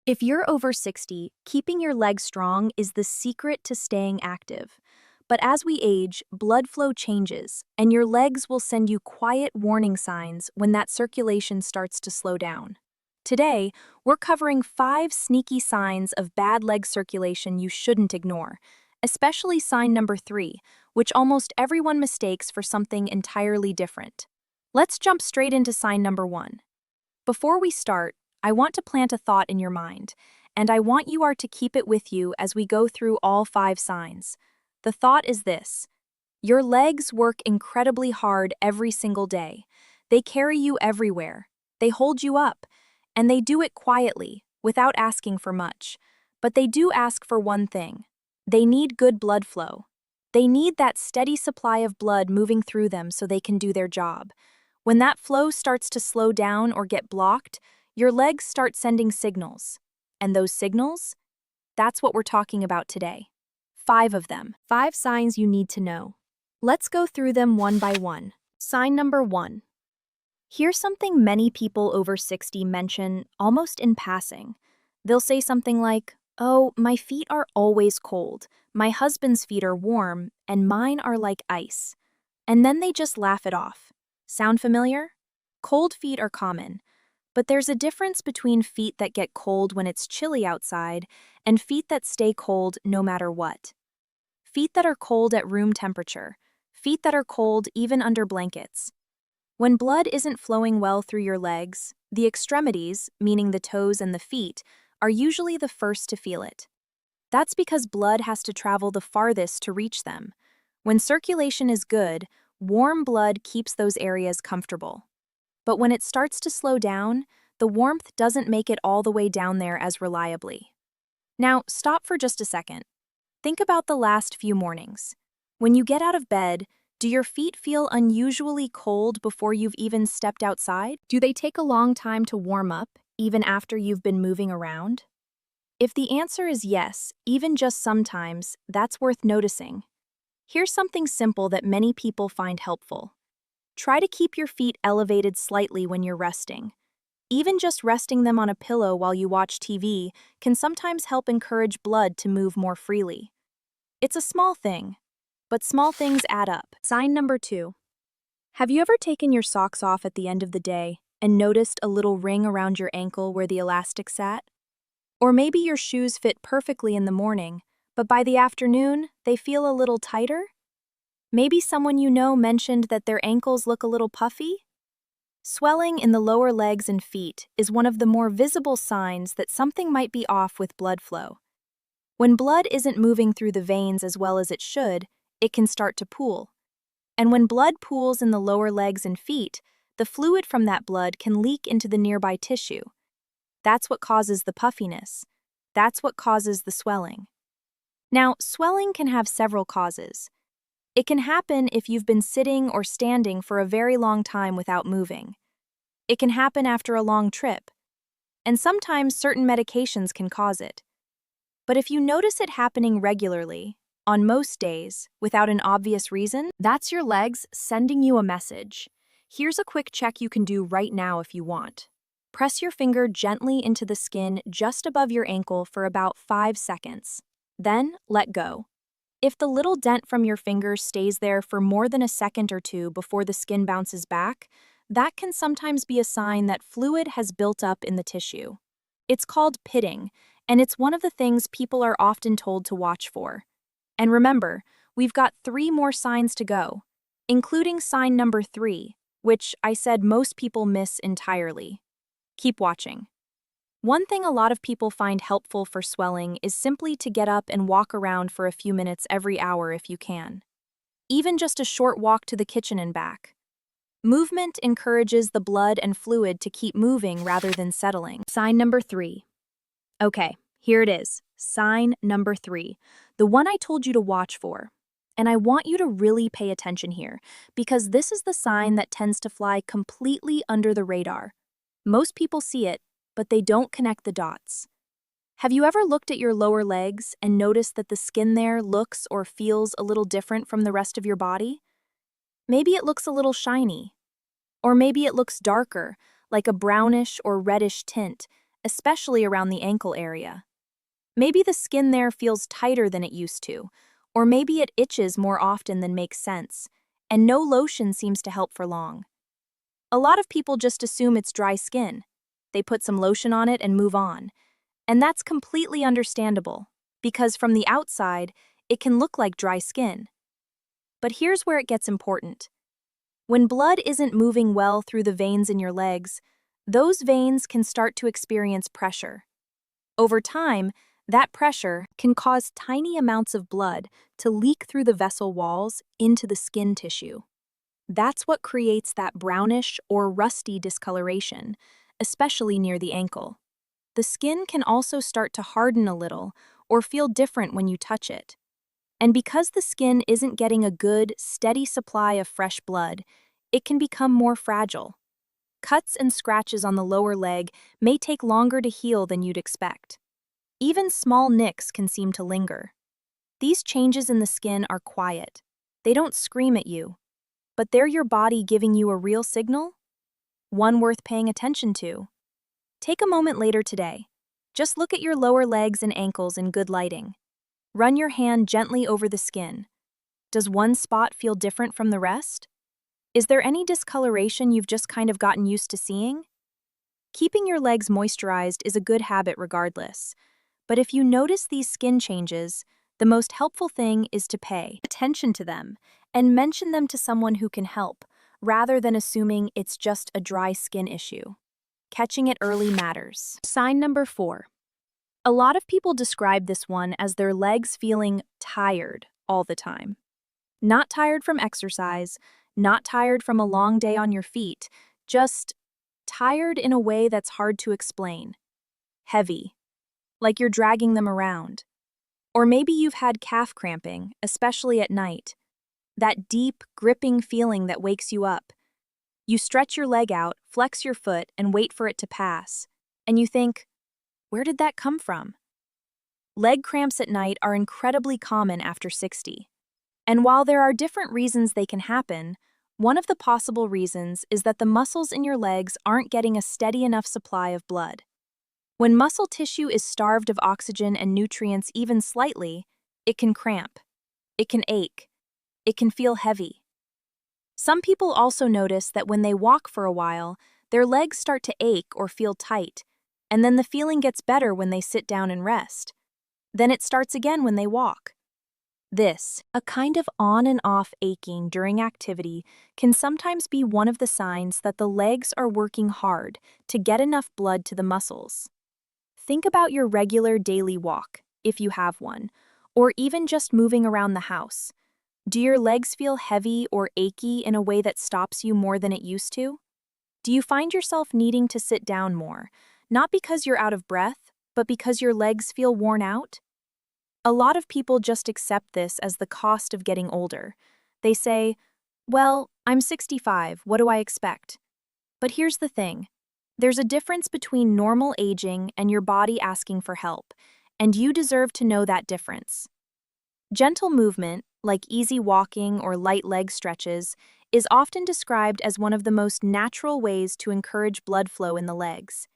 If you're over 60, keeping your legs strong is the secret to staying active. But as we age, blood flow changes, and your legs will send you quiet warning signs when that circulation starts to slow down. Today, we're covering 5 sneaky signs of bad leg circulation you shouldn't ignore, especially sign number 3, which almost everyone mistakes for something entirely different. Let's jump straight into sign number 1. Before we start, I want to plant a thought in your mind, and I want you to keep it with you as we go through all 5 signs. The thought is this: your legs work incredibly hard every single day. They carry you everywhere. They hold you up, and they do it quietly, without asking for much. But they do ask for one thing. They need good blood flow. They need that steady supply of blood moving through them so they can do their job. When that flow starts to slow down or get blocked, your legs start sending signals. And those signals? That's what we're talking about today. 5 of them. 5 signs you need to know. Let's go through them one by one. Sign number 1. Here's something many people over 60 mention almost in passing. They'll say something like, "Oh, my feet are always cold. My husband's feet are warm, and mine are like ice." And then they just laugh it off. Sound familiar? Cold feet are common. But there's a difference between feet that get cold when it's chilly outside and feet that stay cold no matter what. Feet that are cold at room temperature. Feet that are cold even under blankets. When blood isn't flowing well through your legs, the extremities, meaning the toes and the feet, are usually the first to feel it. That's because blood has to travel the farthest to reach them. When circulation is good, warm blood keeps those areas comfortable. But when it starts to slow down, the warmth doesn't make it all the way down there as reliably. Now, stop for just a second. Think about the last few mornings. When you get out of bed, do your feet feel unusually cold before you've even stepped outside? Do they take a long time to warm up, even after you've been moving around? If the answer is yes, even just sometimes, that's worth noticing. Here's something simple that many people find helpful. Try to keep your feet elevated slightly when you're resting. Even just resting them on a pillow while you watch TV can sometimes help encourage blood to move more freely. It's a small thing, but small things add up. Sign number 2. Have you ever taken your socks off at the end of the day and noticed a little ring around your ankle where the elastic sat? Or maybe your shoes fit perfectly in the morning, but by the afternoon, they feel a little tighter? Maybe someone you know mentioned that their ankles look a little puffy? Swelling in the lower legs and feet is one of the more visible signs that something might be off with blood flow. When blood isn't moving through the veins as well as it should, it can start to pool. And when blood pools in the lower legs and feet, the fluid from that blood can leak into the nearby tissue. That's what causes the puffiness. That's what causes the swelling. Now, swelling can have several causes. It can happen if you've been sitting or standing for a very long time without moving. It can happen after a long trip. And sometimes certain medications can cause it. But if you notice it happening regularly, on most days, without an obvious reason, that's your legs sending you a message. Here's a quick check you can do right now if you want. Press your finger gently into the skin just above your ankle for about 5 seconds. Then, let go. If the little dent from your finger stays there for more than a second or two before the skin bounces back, that can sometimes be a sign that fluid has built up in the tissue. It's called pitting, and it's one of the things people are often told to watch for. And remember, we've got 3 more signs to go, including sign number 3, which I said most people miss entirely. Keep watching. One thing a lot of people find helpful for swelling is simply to get up and walk around for a few minutes every hour if you can. Even just a short walk to the kitchen and back. Movement encourages the blood and fluid to keep moving rather than settling. Sign number 3. Okay, here it is. Sign number 3. The one I told you to watch for. And I want you to really pay attention here, because this is the sign that tends to fly completely under the radar. Most people see it, but they don't connect the dots. Have you ever looked at your lower legs and noticed that the skin there looks or feels a little different from the rest of your body? Maybe it looks a little shiny. Or maybe it looks darker, like a brownish or reddish tint, especially around the ankle area. Maybe the skin there feels tighter than it used to, or maybe it itches more often than makes sense, and no lotion seems to help for long. A lot of people just assume it's dry skin. They put some lotion on it and move on. And that's completely understandable, because from the outside, it can look like dry skin. But here's where it gets important. When blood isn't moving well through the veins in your legs, those veins can start to experience pressure. Over time, that pressure can cause tiny amounts of blood to leak through the vessel walls into the skin tissue. That's what creates that brownish or rusty discoloration, especially near the ankle. The skin can also start to harden a little or feel different when you touch it. And because the skin isn't getting a good, steady supply of fresh blood, it can become more fragile. Cuts and scratches on the lower leg may take longer to heal than you'd expect. Even small nicks can seem to linger. These changes in the skin are quiet. They don't scream at you, but they're your body giving you a real signal, one worth paying attention to. Take a moment later today. Just look at your lower legs and ankles in good lighting. Run your hand gently over the skin. Does one spot feel different from the rest? Is there any discoloration you've just kind of gotten used to seeing? Keeping your legs moisturized is a good habit regardless. But if you notice these skin changes, the most helpful thing is to pay attention to them and mention them to someone who can help, rather than assuming it's just a dry skin issue. Catching it early matters. Sign number 4. A lot of people describe this one as their legs feeling tired all the time. Not tired from exercise, not tired from a long day on your feet, just tired in a way that's hard to explain. Heavy, like you're dragging them around. Or maybe you've had calf cramping, especially at night. That deep, gripping feeling that wakes you up. You stretch your leg out, flex your foot, and wait for it to pass. And you think, where did that come from? Leg cramps at night are incredibly common after 60. And while there are different reasons they can happen, one of the possible reasons is that the muscles in your legs aren't getting a steady enough supply of blood. When muscle tissue is starved of oxygen and nutrients even slightly, it can cramp. It can ache. It can feel heavy. Some people also notice that when they walk for a while, their legs start to ache or feel tight, and then the feeling gets better when they sit down and rest. Then it starts again when they walk. This, a kind of on and off aching during activity, can sometimes be one of the signs that the legs are working hard to get enough blood to the muscles. Think about your regular daily walk, if you have one, or even just moving around the house. Do your legs feel heavy or achy in a way that stops you more than it used to? Do you find yourself needing to sit down more, not because you're out of breath, but because your legs feel worn out? A lot of people just accept this as the cost of getting older. They say, well, I'm 65, what do I expect? But here's the thing. There's a difference between normal aging and your body asking for help, and you deserve to know that difference. Gentle movement, like easy walking or light leg stretches, is often described as one of the most natural ways to encourage blood flow in the legs.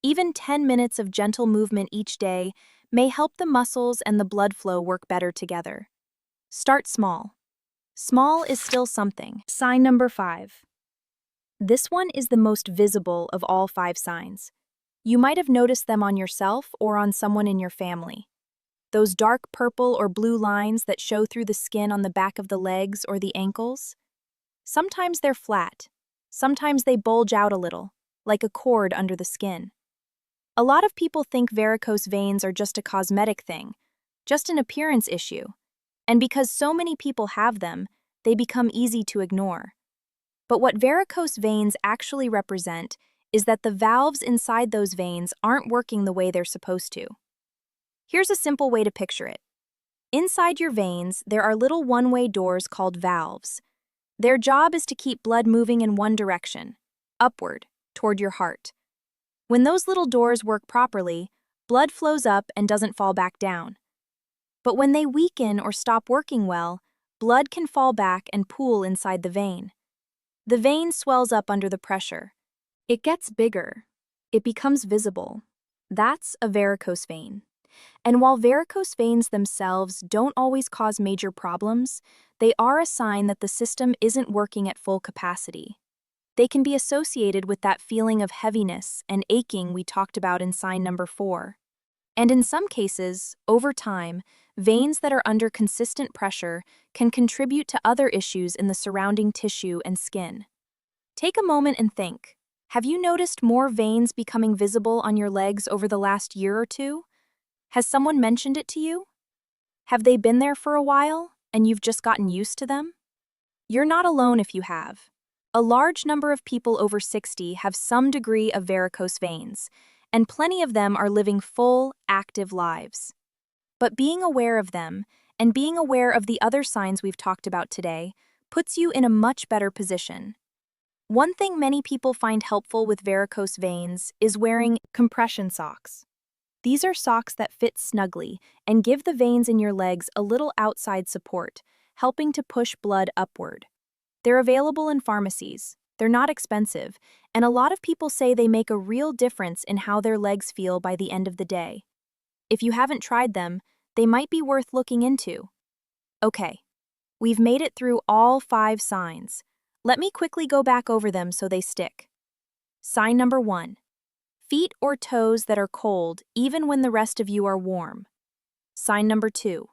Even 10 minutes of gentle movement each day may help the muscles and the blood flow work better together. Start small. Small is still something. Sign number 5. This one is the most visible of all 5 signs. You might have noticed them on yourself or on someone in your family. Those dark purple or blue lines that show through the skin on the back of the legs or the ankles. Sometimes they're flat. Sometimes they bulge out a little, like a cord under the skin. A lot of people think varicose veins are just a cosmetic thing, just an appearance issue. And because so many people have them, they become easy to ignore. But what varicose veins actually represent is that the valves inside those veins aren't working the way they're supposed to. Here's a simple way to picture it. Inside your veins, there are little one-way doors called valves. Their job is to keep blood moving in one direction, upward, toward your heart. When those little doors work properly, blood flows up and doesn't fall back down. But when they weaken or stop working well, blood can fall back and pool inside the vein. The vein swells up under the pressure. It gets bigger. It becomes visible, That's a varicose vein. And while varicose veins themselves don't always cause major problems, they are a sign that the system isn't working at full capacity. They can be associated with that feeling of heaviness and aching we talked about in sign number 4. And in some cases, over time, veins that are under consistent pressure can contribute to other issues in the surrounding tissue and skin. Take a moment and think. Have you noticed more veins becoming visible on your legs over the last year or two? Has someone mentioned it to you? Have they been there for a while, and you've just gotten used to them? You're not alone if you have. A large number of people over 60 have some degree of varicose veins, and plenty of them are living full, active lives. But being aware of them, and being aware of the other signs we've talked about today, puts you in a much better position. One thing many people find helpful with varicose veins is wearing compression socks. These are socks that fit snugly and give the veins in your legs a little outside support, helping to push blood upward. They're available in pharmacies, they're not expensive, and a lot of people say they make a real difference in how their legs feel by the end of the day. If you haven't tried them, they might be worth looking into. Okay, we've made it through all 5 signs. Let me quickly go back over them so they stick. Sign number 1. Feet or toes that are cold even when the rest of you are warm. Sign number 2.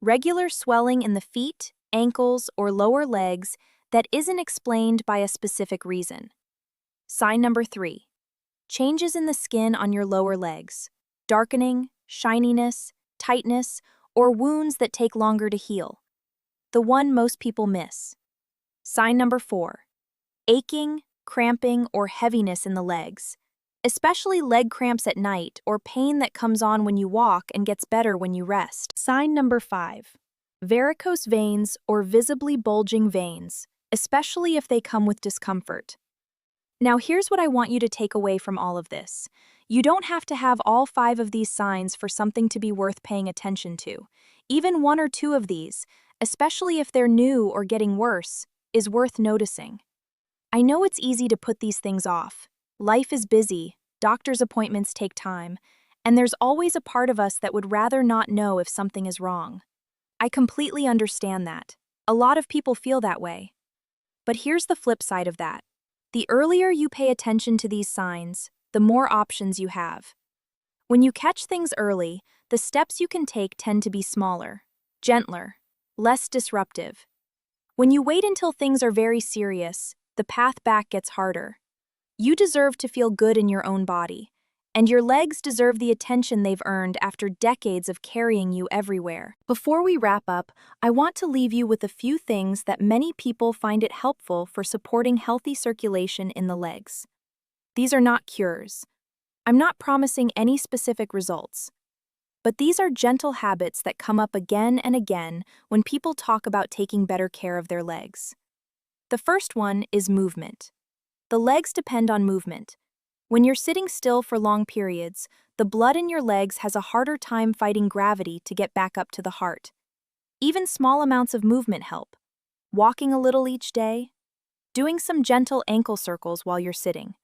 Regular swelling in the feet, ankles, or lower legs that isn't explained by a specific reason. Sign number 3. Changes in the skin on your lower legs, darkening, shininess, tightness, or wounds that take longer to heal. The one most people miss. Sign number 4. Aching, cramping, or heaviness in the legs, especially leg cramps at night or pain that comes on when you walk and gets better when you rest. Sign number 5. Varicose veins or visibly bulging veins, especially if they come with discomfort. Now here's what I want you to take away from all of this. You don't have to have all 5 of these signs for something to be worth paying attention to. Even 1 or 2 of these, especially if they're new or getting worse, is worth noticing. I know it's easy to put these things off. Life is busy, doctor's appointments take time, and there's always a part of us that would rather not know if something is wrong. I completely understand that. A lot of people feel that way. But here's the flip side of that. The earlier you pay attention to these signs, the more options you have. When you catch things early, the steps you can take tend to be smaller, gentler, less disruptive. When you wait until things are very serious, the path back gets harder. You deserve to feel good in your own body, and your legs deserve the attention they've earned after decades of carrying you everywhere. Before we wrap up, I want to leave you with a few things that many people find it helpful for supporting healthy circulation in the legs. These are not cures. I'm not promising any specific results. But these are gentle habits that come up again and again when people talk about taking better care of their legs. The first one is movement. The legs depend on movement. When you're sitting still for long periods, the blood in your legs has a harder time fighting gravity to get back up to the heart. Even small amounts of movement help. Walking a little each day, doing some gentle ankle circles while you're sitting,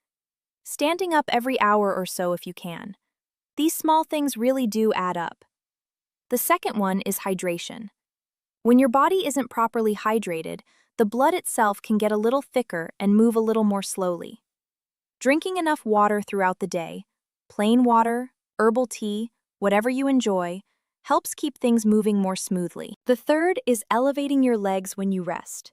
standing up every hour or so if you can. These small things really do add up. The second one is hydration. When your body isn't properly hydrated, the blood itself can get a little thicker and move a little more slowly. Drinking enough water throughout the day, plain water, herbal tea, whatever you enjoy, helps keep things moving more smoothly. The third is elevating your legs when you rest.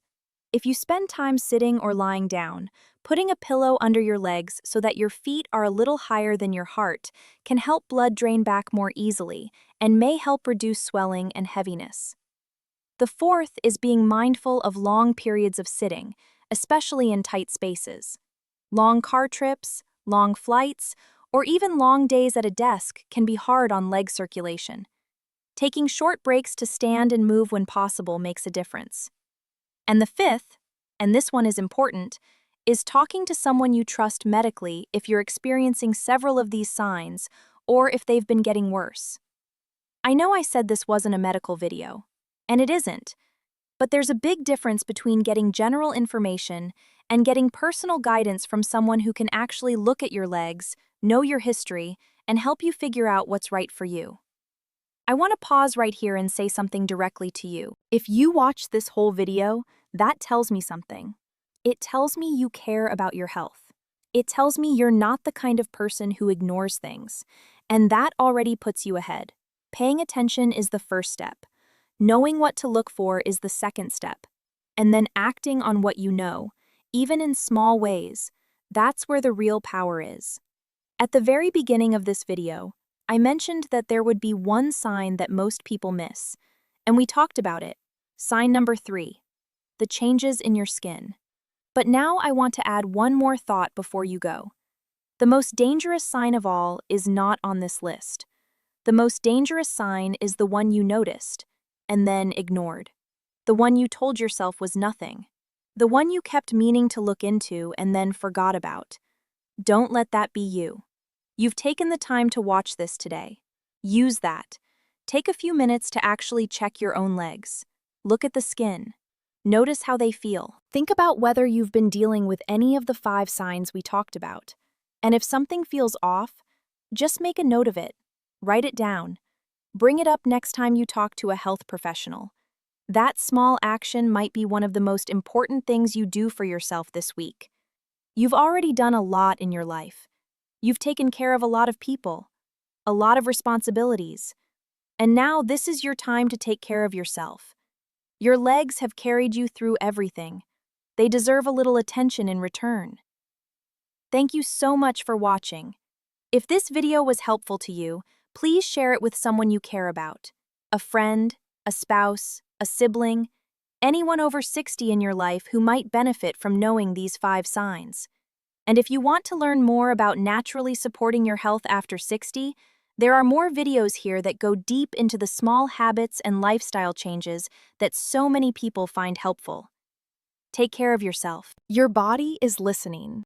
If you spend time sitting or lying down, putting a pillow under your legs so that your feet are a little higher than your heart can help blood drain back more easily and may help reduce swelling and heaviness. The fourth is being mindful of long periods of sitting, especially in tight spaces. Long car trips, long flights, or even long days at a desk can be hard on leg circulation. Taking short breaks to stand and move when possible makes a difference. And the fifth, and this one is important, is talking to someone you trust medically if you're experiencing several of these signs or if they've been getting worse. I know I said this wasn't a medical video, and it isn't, but there's a big difference between getting general information and getting personal guidance from someone who can actually look at your legs, know your history, and help you figure out what's right for you. I want to pause right here and say something directly to you. If you watch this whole video, that tells me something. It tells me you care about your health. It tells me you're not the kind of person who ignores things, and that already puts you ahead. Paying attention is the first step. Knowing what to look for is the second step. And then acting on what you know, even in small ways, that's where the real power is. At the very beginning of this video, I mentioned that there would be one sign that most people miss, and we talked about it. Sign number 3, the changes in your skin. But now I want to add one more thought before you go. The most dangerous sign of all is not on this list. The most dangerous sign is the one you noticed, and then ignored. The one you told yourself was nothing. The one you kept meaning to look into and then forgot about. Don't let that be you. You've taken the time to watch this today. Use that. Take a few minutes to actually check your own legs. Look at the skin. Notice how they feel. Think about whether you've been dealing with any of the 5 signs we talked about. And if something feels off, just make a note of it. Write it down. Bring it up next time you talk to a health professional. That small action might be one of the most important things you do for yourself this week. You've already done a lot in your life. You've taken care of a lot of people, a lot of responsibilities. And now this is your time to take care of yourself. Your legs have carried you through everything. They deserve a little attention in return. Thank you so much for watching. If this video was helpful to you, please share it with someone you care about. A friend, a spouse, a sibling, anyone over 60 in your life who might benefit from knowing these 5 signs. And if you want to learn more about naturally supporting your health after 60, there are more videos here that go deep into the small habits and lifestyle changes that so many people find helpful. Take care of yourself. Your body is listening.